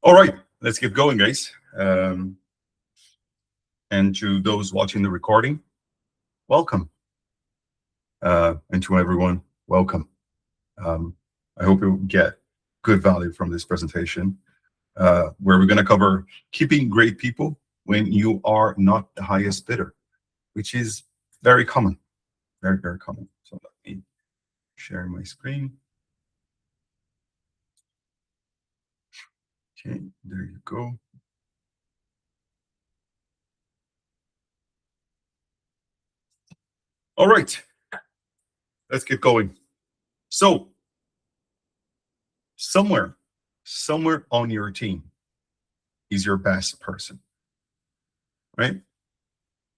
All right, let's get going, guys. And to those watching the recording, welcome. And to everyone, welcome. I hope you'll get good value from this presentation, where we're going to cover keeping great people when you are not the highest bidder, which is very common, very, very common. So let me share my screen. Okay, there you go. All right, let's get going. So somewhere on your team is your best person, right?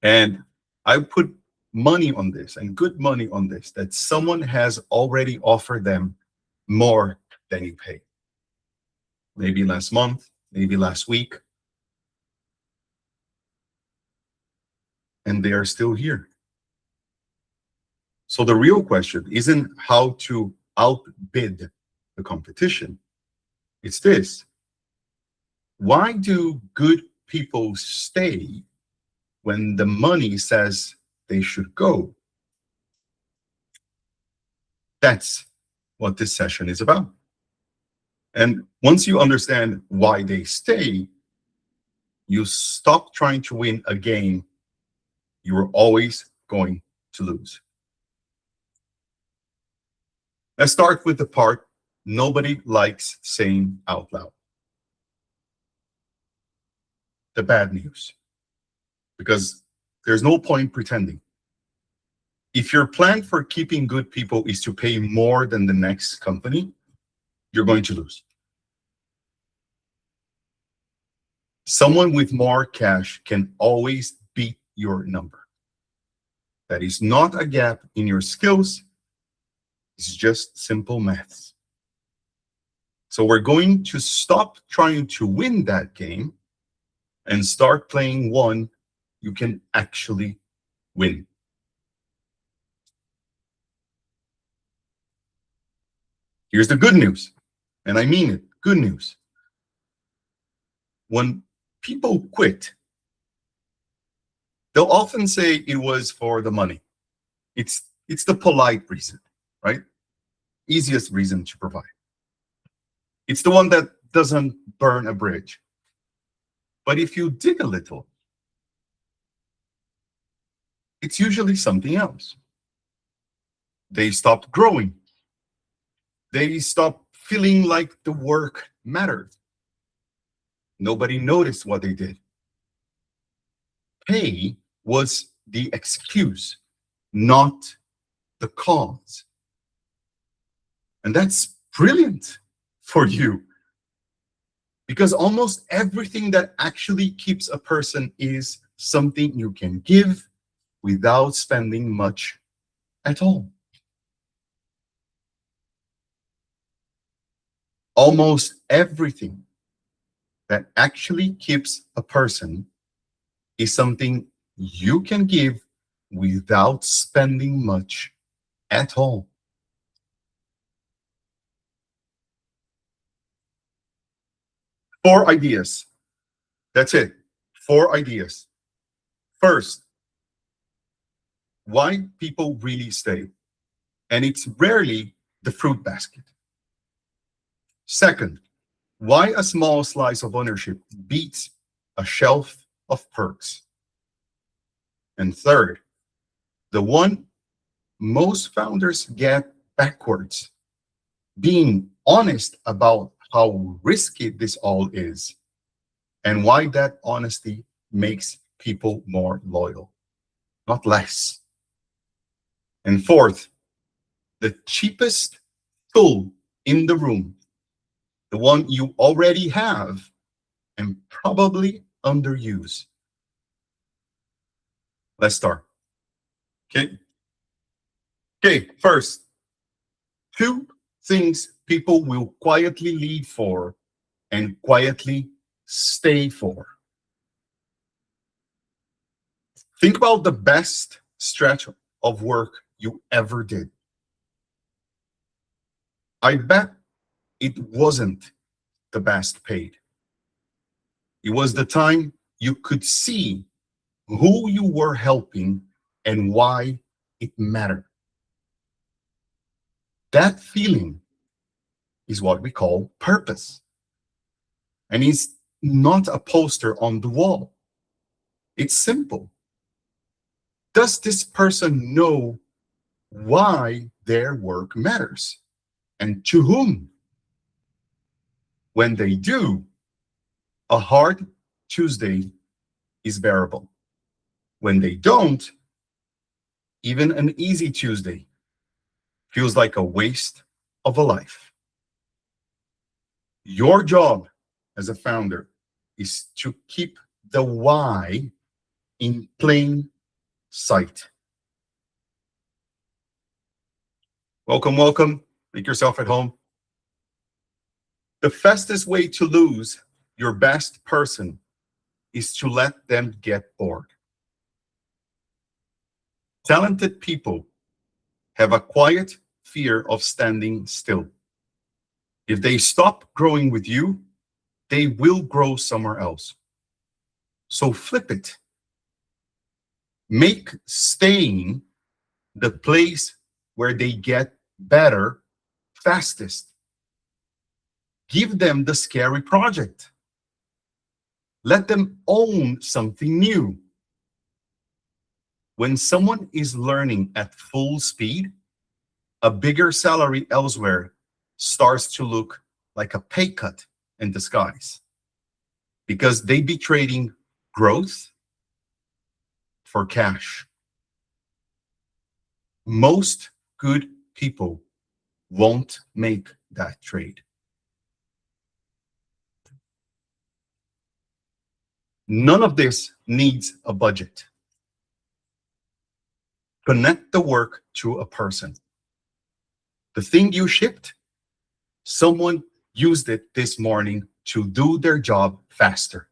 And I put money on this and good money on this, that someone has already offered them more than you pay. Maybe last month, maybe last week. And they are still here. So the real question isn't how to outbid the competition. It's this: why do good people stay when the money says they should go? That's what this session is about. And once you understand why they stay, you stop trying to win a game you are always going to lose. Let's start with the part nobody likes saying out loud. The bad news. Because there's no point pretending. If your plan for keeping good people is to pay more than the next company, you're going to lose. Someone with more cash can always beat your number. That is not a gap in your skills. It's just simple maths. So we're going to stop trying to win that game and start playing one you can actually win. Here's the good news, and I mean it, good news. When people quit, they'll often say it was for the money. It's the polite reason, right? Easiest reason to provide. It's the one that doesn't burn a bridge. But if you dig a little, it's usually something else. They stopped growing. They stopped feeling like the work mattered. Nobody noticed what they did. Pay was the excuse, not the cause. And that's brilliant for you, because almost everything that actually keeps a person is something you can give without spending much at all. Almost everything that actually keeps a person is something you can give without spending much at all. Four ideas. That's it. Four ideas. First, why people really stay. And it's rarely the fruit basket. Second, why a small slice of ownership beats a shelf of perks. And third, the one most founders get backwards, being honest about how risky this all is and why that honesty makes people more loyal, not less. And fourth, the cheapest tool in the room, the one you already have and probably underuse. Let's start. Okay, first, two things people will quietly leave for and quietly stay for. Think about the best stretch of work you ever did. I bet it wasn't the best paid. It was the time you could see who you were helping and why it mattered. That feeling is what we call purpose. And it's not a poster on the wall. It's simple. Does this person know why their work matters and to whom? When they do, a hard Tuesday is bearable. When they don't, even an easy Tuesday feels like a waste of a life. Your job as a founder is to keep the why in plain sight. Welcome, welcome. Make yourself at home. The fastest way to lose your best person is to let them get bored. Talented people have a quiet fear of standing still. If they stop growing with you, they will grow somewhere else. So flip it. Make staying the place where they get better fastest. Give them the scary project. Let them own something new. When someone is learning at full speed, a bigger salary elsewhere starts to look like a pay cut in disguise, because they be trading growth for cash. Most good people won't make that trade. None of this needs a budget. Connect the work to a person. The thing you shipped, someone used it this morning to do their job faster.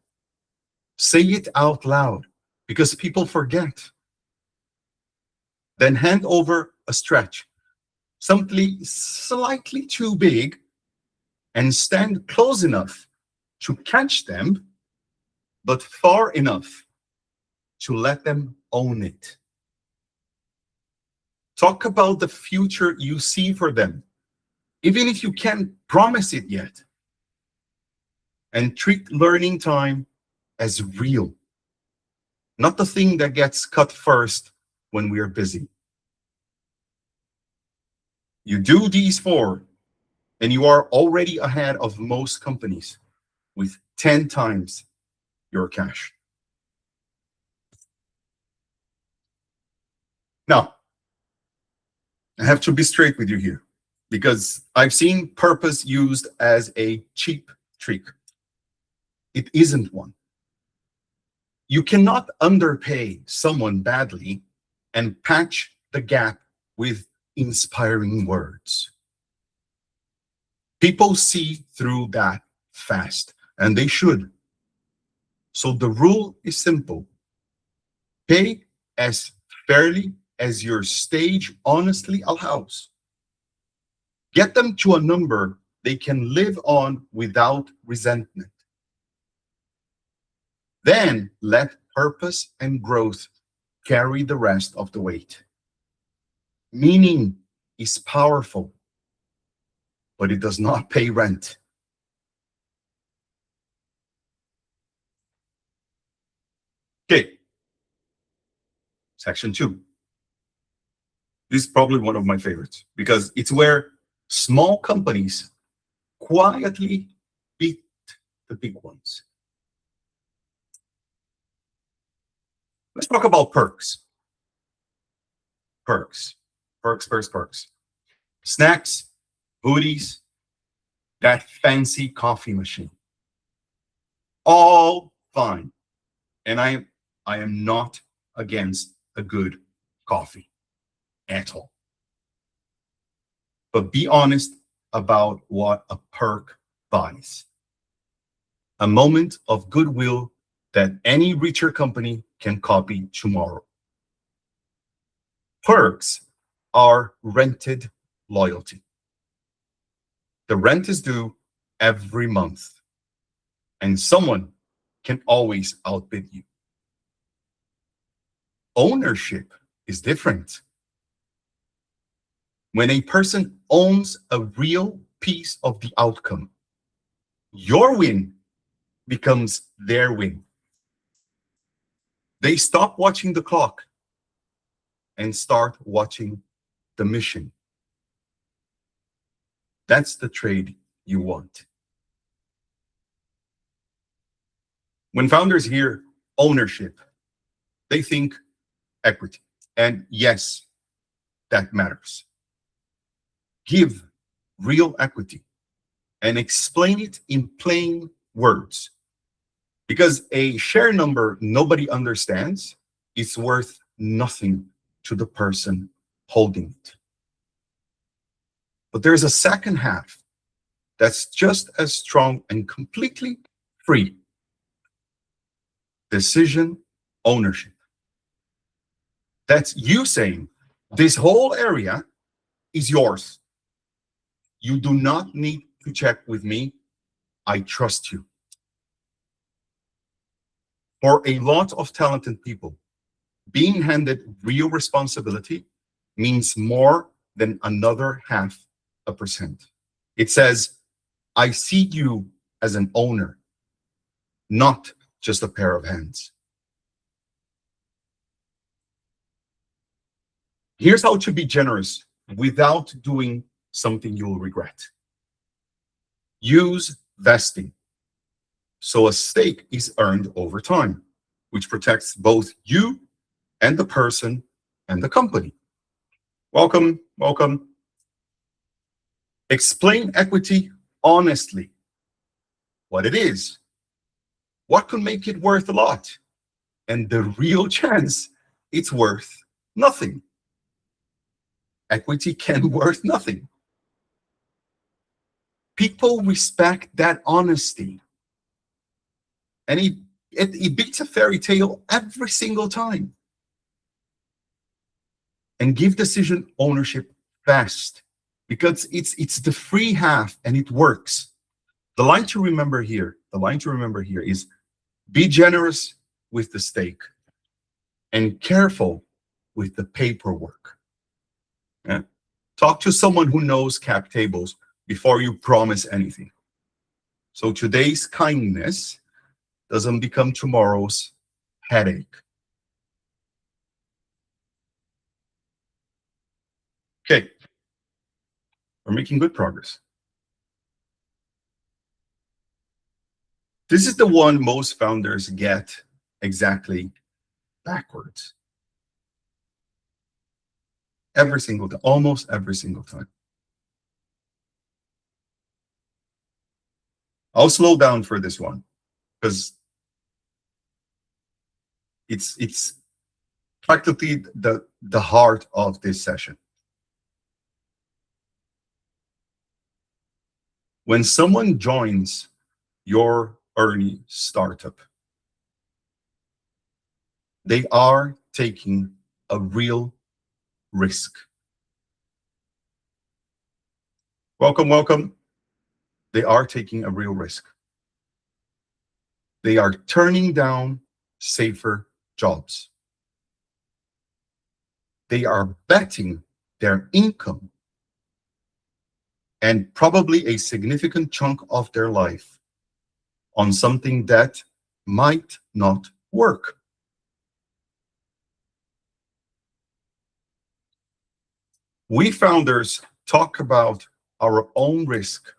Say it out loud, because people forget. Then hand over a stretch, something slightly too big, and stand close enough to catch them, but far enough to let them own it. Talk about the future you see for them, even if you can't promise it yet. And treat learning time as real, not the thing that gets cut first when we are busy. You do these four, and you are already ahead of most companies with 10 times your cash. Now, I have to be straight with you here, because I've seen purpose used as a cheap trick. It isn't one. You cannot underpay someone badly and patch the gap with inspiring words. People see through that fast, and they should. So the rule is simple. Pay as fairly as your stage honestly allows. Get them to a number they can live on without resentment. Then let purpose and growth carry the rest of the weight. Meaning is powerful, but it does not pay rent. Okay, section 2. This is probably one of my favorites, because it's where small companies quietly beat the big ones. Let's talk about perks. Perks. Snacks, hoodies, that fancy coffee machine. All fine. And I am not against a good coffee at all. But be honest about what a perk buys. A moment of goodwill that any richer company can copy tomorrow. Perks are rented loyalty. The rent is due every month, and someone can always outbid you. Ownership is different. When a person owns a real piece of the outcome, your win becomes their win. They stop watching the clock and start watching the mission. That's the trade you want. When founders hear ownership, they think equity. And yes, that matters. Give real equity and explain it in plain words. Because a share number nobody understands is worth nothing to the person holding it. But there's a second half that's just as strong and completely free. Decision ownership. That's you saying, this whole area is yours. You do not need to check with me. I trust you. For a lot of talented people, being handed real responsibility means more than another 0.5%. It says, I see you as an owner, not just a pair of hands. Here's how to be generous without doing something you'll regret. Use vesting. So a stake is earned over time, which protects both you and the person and the company. Welcome, welcome. Explain equity honestly. What it is, what can make it worth a lot, and the real chance it's worth nothing. Equity can be worth nothing. People respect that honesty. And it beats a fairy tale every single time. And give decision ownership fast, because it's the free half and it works. The line to remember here is be generous with the stake and careful with the paperwork. Yeah? Talk to someone who knows cap tables before you promise anything. So today's kindness doesn't become tomorrow's headache. Okay, we're making good progress. This is the one most founders get exactly backwards. Every single time, almost every single time. I'll slow down for this one because it's practically the heart of this session. When someone joins your early startup, they are taking a real risk. Welcome, welcome. They are taking a real risk. They are turning down safer jobs. They are betting their income and probably a significant chunk of their life on something that might not work. We founders talk about our own risk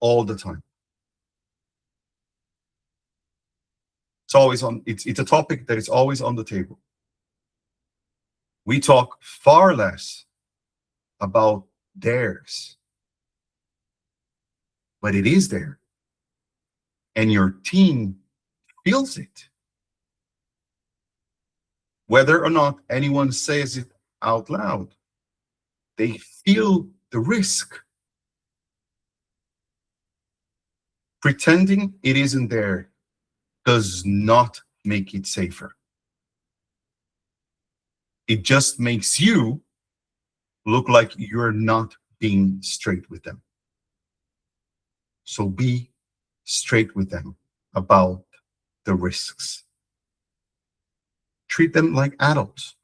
all the time. It's always on, it's a topic that is always on the table. We talk far less about theirs, but it is there. And your team feels it. Whether or not anyone says it out loud, they feel the risk. Pretending it isn't there does not make it safer. It just makes you look like you're not being straight with them. So be straight with them about the risks. Treat them like adults.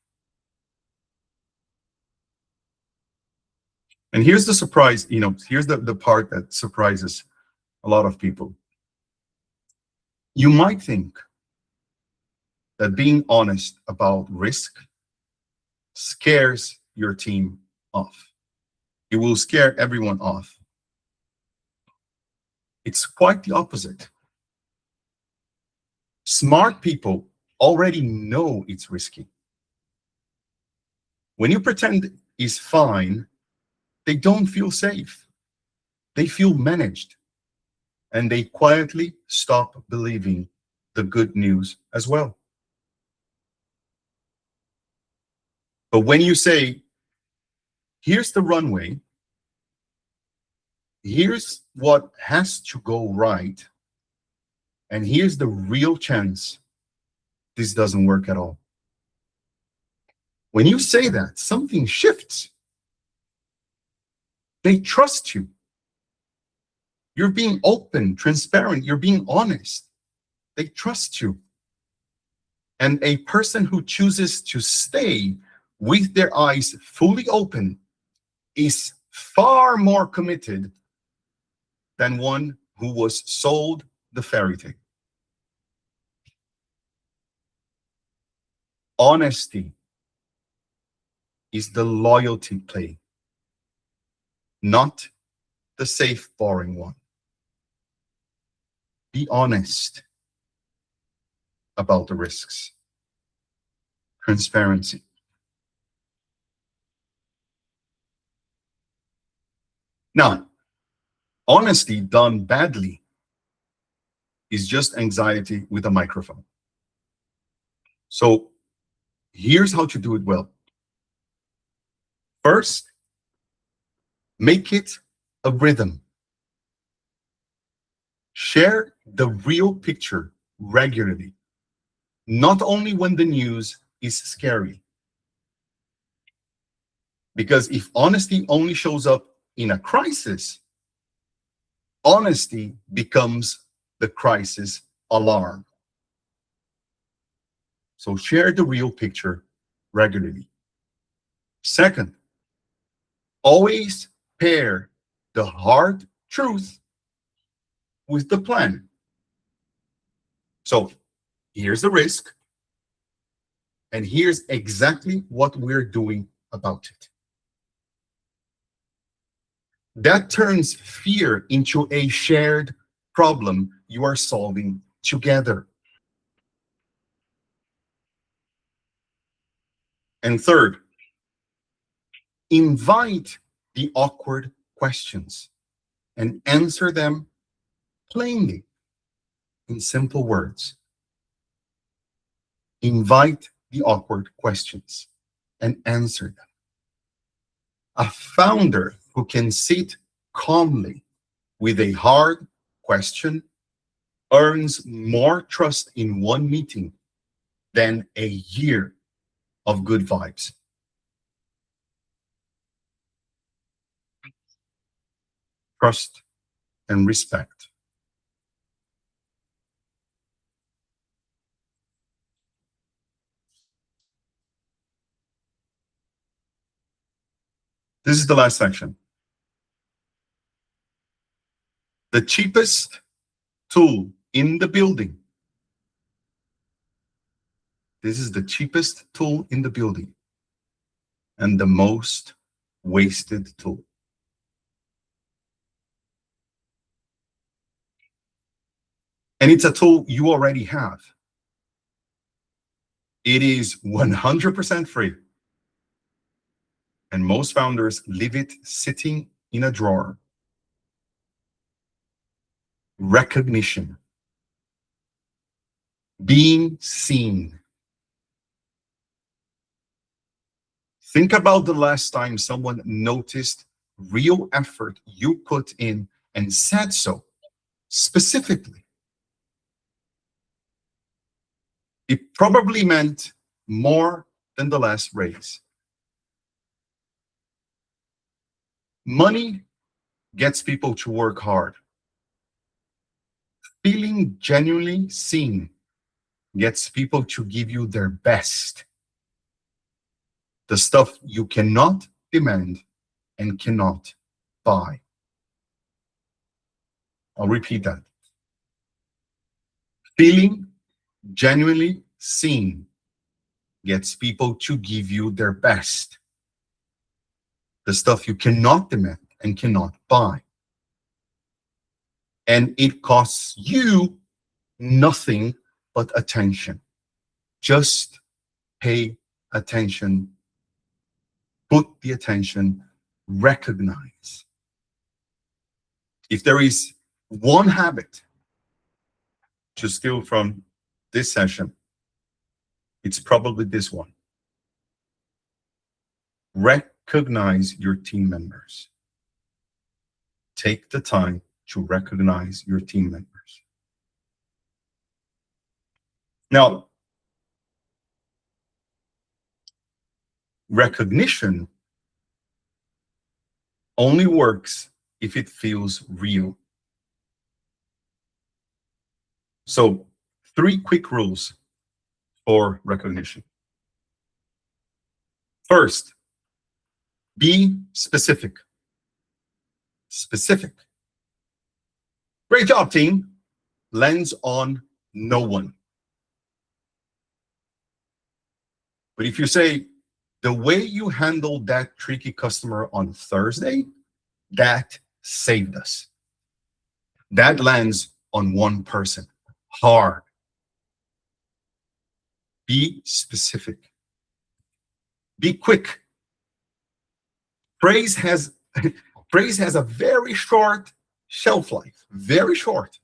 And here's the surprise, here's the part that surprises a lot of people. You might think that being honest about risk scares your team off. It will scare everyone off. It's quite the opposite. Smart people already know it's risky. When you pretend it's fine, they don't feel safe. They feel managed. And they quietly stop believing the good news as well. But when you say, here's the runway, here's what has to go right, and here's the real chance this doesn't work at all. When you say that, something shifts. They trust you. You're being open, transparent, you're being honest. They trust you. And a person who chooses to stay with their eyes fully open is far more committed than one who was sold the fairy tale. Honesty is the loyalty play, not the safe, boring one. Be honest about the risks. Transparency. Now, honesty done badly is just anxiety with a microphone. So here's how to do it well. First, make it a rhythm. Share the real picture regularly, not only when the news is scary. Because if honesty only shows up in a crisis, honesty becomes the crisis alarm. So share the real picture regularly. Second, always pair the hard truth with the plan. So here's the risk, and here's exactly what we're doing about it. That turns fear into a shared problem you are solving together. And third, invite the awkward questions and answer them plainly in simple words. Invite the awkward questions and answer them. A founder who can sit calmly with a hard question earns more trust in one meeting than a year of good vibes. Trust and respect. This is the last section. The cheapest tool in the building. This is the cheapest tool in the building and the most wasted tool. And it's a tool you already have. It is 100% free. And most founders leave it sitting in a drawer. Recognition. Being seen. Think about the last time someone noticed real effort you put in and said so specifically. It probably meant more than the last raise. Money gets people to work hard. Feeling genuinely seen gets people to give you their best. The stuff you cannot demand and cannot buy. I'll repeat that. Feeling genuinely seen gets people to give you their best. The stuff you cannot demand and cannot buy. And it costs you nothing but attention. Just pay attention. Put the attention. Recognize. If there is one habit to steal from this session, it's probably this one. Recognize your team members. Take the time to recognize your team members. Now, recognition only works if it feels real. So, 3 quick rules for recognition. First, be specific. Specific. Great job, team. Lands on no one. But if you say, the way you handled that tricky customer on Thursday, that saved us. That lands on one person. Hard. Be specific. Be quick. Praise has a very short shelf life. Very short.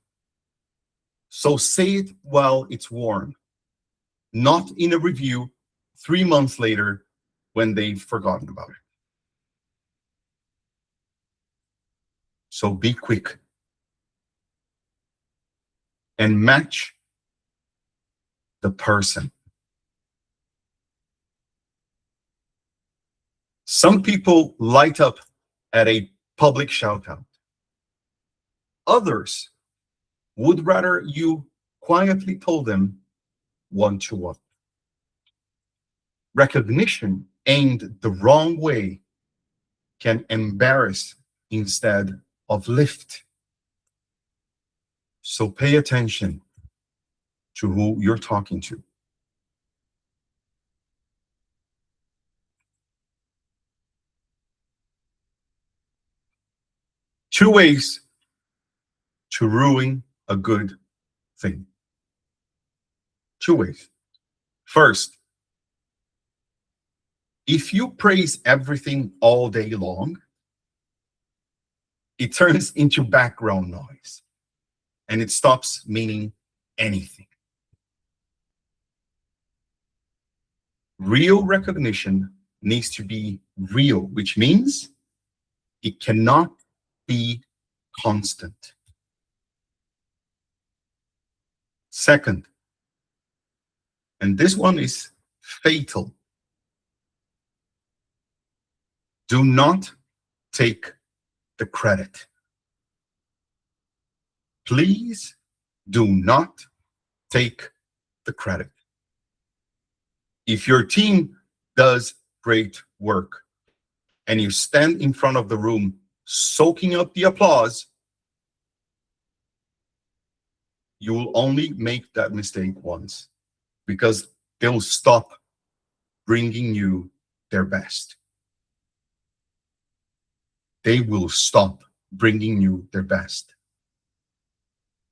So say it while it's warm. Not in a review 3 months later when they've forgotten about it. So be quick. And match the person. Some people light up at a public shout out. Others would rather you quietly told them one-to-one. Recognition aimed the wrong way can embarrass instead of lift. So pay attention to who you're talking to. Two ways to ruin a good thing. 2 ways. First, if you praise everything all day long, it turns into background noise and it stops meaning anything. Real recognition needs to be real, which means it cannot be constant. Second, and this one is fatal, do not take the credit. Please do not take the credit. If your team does great work and you stand in front of the room soaking up the applause, you will only make that mistake once because they'll stop bringing you their best. They will stop bringing you their best.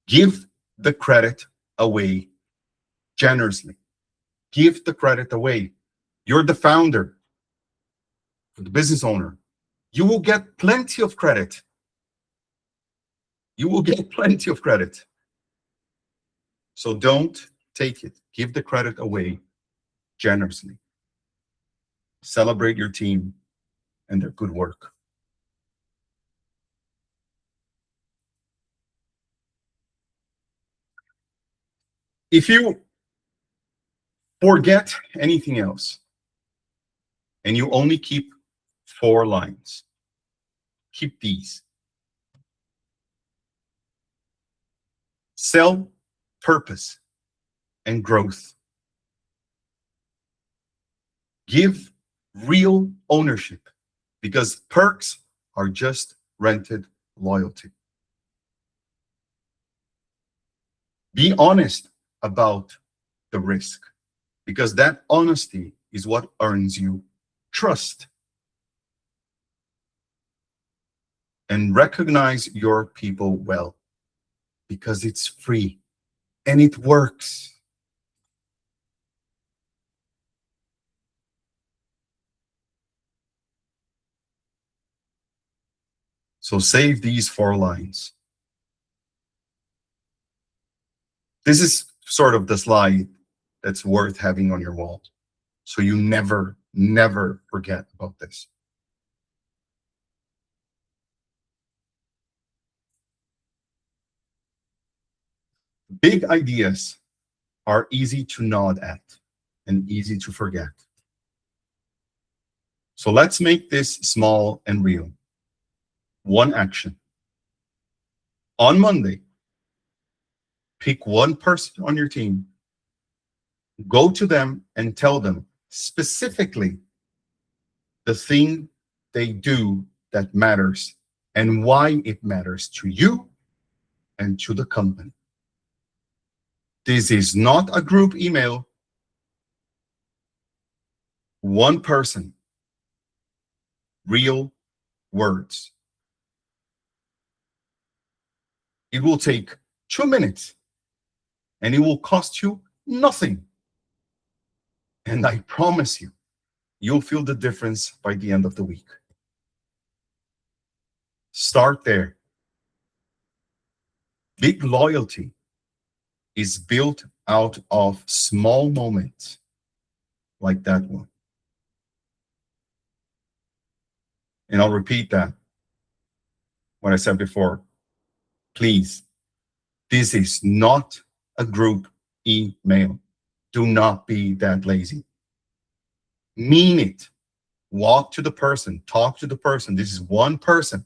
Give the credit away generously. Give the credit away. You're the founder, the business owner. You will get plenty of credit. You will get plenty of credit. So don't take it. Give the credit away generously. Celebrate your team and their good work. If you forget anything else and you only keep 4 lines, keep these. Sell purpose. and growth. Give real ownership, because perks are just rented loyalty. Be honest about the risk, because that honesty is what earns you trust. And recognize your people well, because it's free and it works. So save these 4 lines. This is sort of the slide that's worth having on your wall, so you never, never forget about this. Big ideas are easy to nod at and easy to forget. So let's make this small and real. 1 action. On Monday, pick 1 person on your team, go to them and tell them specifically the thing they do that matters and why it matters to you and to the company. This is not a group email. 1 person, real words. It will take 2 minutes and it will cost you nothing. And I promise you, you'll feel the difference by the end of the week. Start there. Big loyalty is built out of small moments like that one. And I'll repeat that, what I said before. Please, this is not a group email. Do not be that lazy. Mean it. Walk to the person, talk to the person. This is 1 person,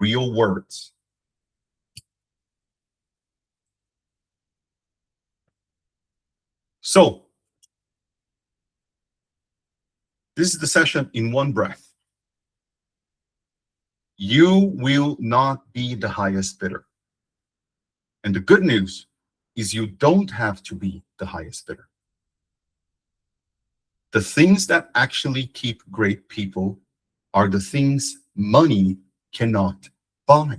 real words. So this is the session in 1 breath. You will not be the highest bidder. And the good news is you don't have to be the highest bidder. The things that actually keep great people are the things money cannot buy.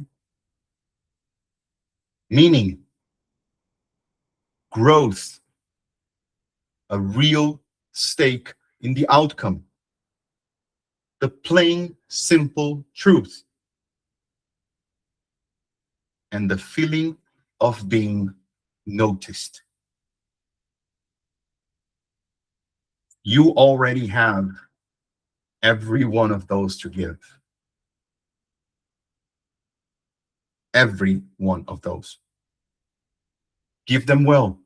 Meaning, growth, a real stake in the outcome, the plain, simple truth, and the feeling of being noticed. You already have every one of those to give. Every one of those. Give them well.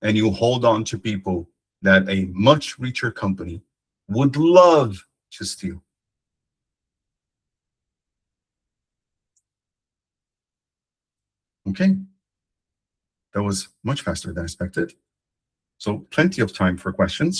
And you hold on to people that a much richer company would love to steal. Okay. That was much faster than expected. So plenty of time for questions.